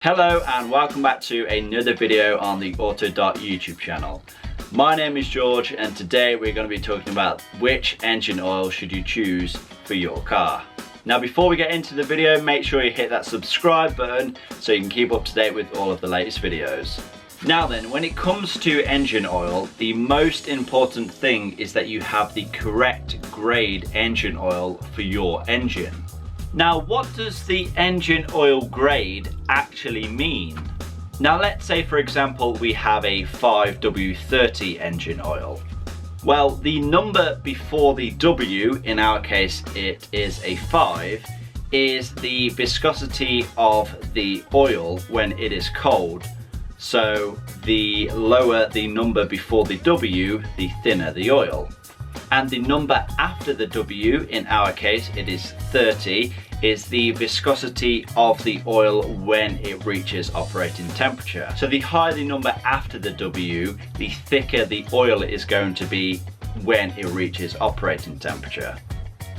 Hello and welcome back to another video on the Autodoc YouTube channel. My name is George and today we're going to be talking about which engine oil should you choose for your car. Now before we get into the video, make sure you hit that subscribe button so you can keep up to date with all of the latest videos. Now then, when it comes to engine oil, the most important thing is that you have the correct grade engine oil for your engine. Now, what does the engine oil grade actually mean? Now, let's say, for example, we have a 5W30 engine oil. Well, the number before the W, in our case it is a 5, is the viscosity of the oil when it is cold. So the lower the number before the W, the thinner the oil. And the number after the W, in our case it is 30, is the viscosity of the oil when it reaches operating temperature. So the higher the number after the W, the thicker the oil is going to be when it reaches operating temperature.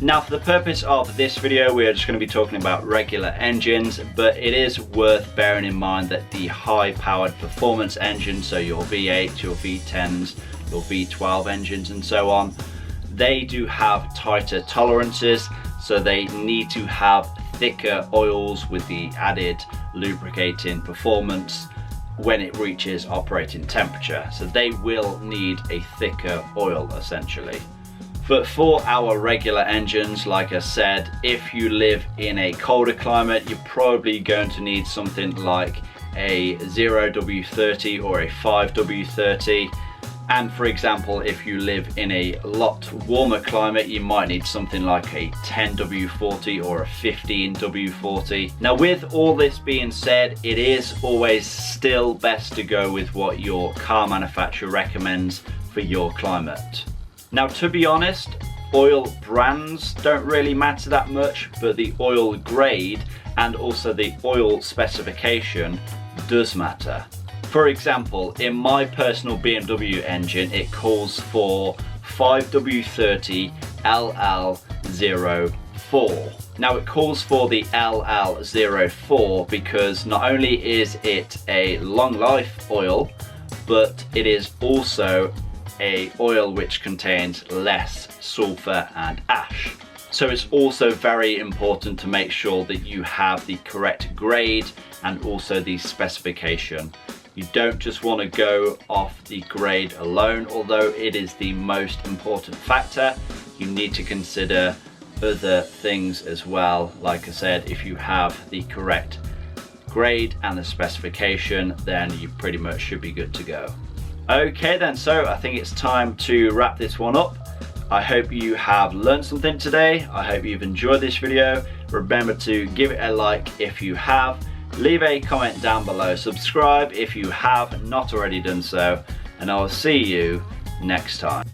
Now for the purpose of this video, we're just going to be talking about regular engines, but it is worth bearing in mind that the high powered performance engines, so your V8, your V10s, your V12 engines and so on, they do have tighter tolerances, so they need to have thicker oils with the added lubricating performance when it reaches operating temperature. So they will need a thicker oil essentially. But for our regular engines, like I said, if you live in a colder climate, you're probably going to need something like a 0W30 or a 5W30. And for example, if you live in a lot warmer climate, you might need something like a 10W40 or a 15W40. Now with all this being said, it is always still best to go with what your car manufacturer recommends for your climate. Now to be honest, oil brands don't really matter that much, but the oil grade and also the oil specification does matter. For example, in my personal BMW engine, it calls for 5W30 LL04. Now it calls for the LL04 because not only is it a long life oil, but it is also a oil which contains less sulfur and ash. So it's also very important to make sure that you have the correct grade and also the specification. You don't just want to go off the grade alone, although it is the most important factor. You need to consider other things as well. Like I said, if you have the correct grade and the specification, then you pretty much should be good to go. Okay then, so I think it's time to wrap this one up. I hope you have learned something today. I hope you've enjoyed this video. Remember to give it a like if you have. Leave a comment down below, subscribe if you have not already done so, and I will see you next time.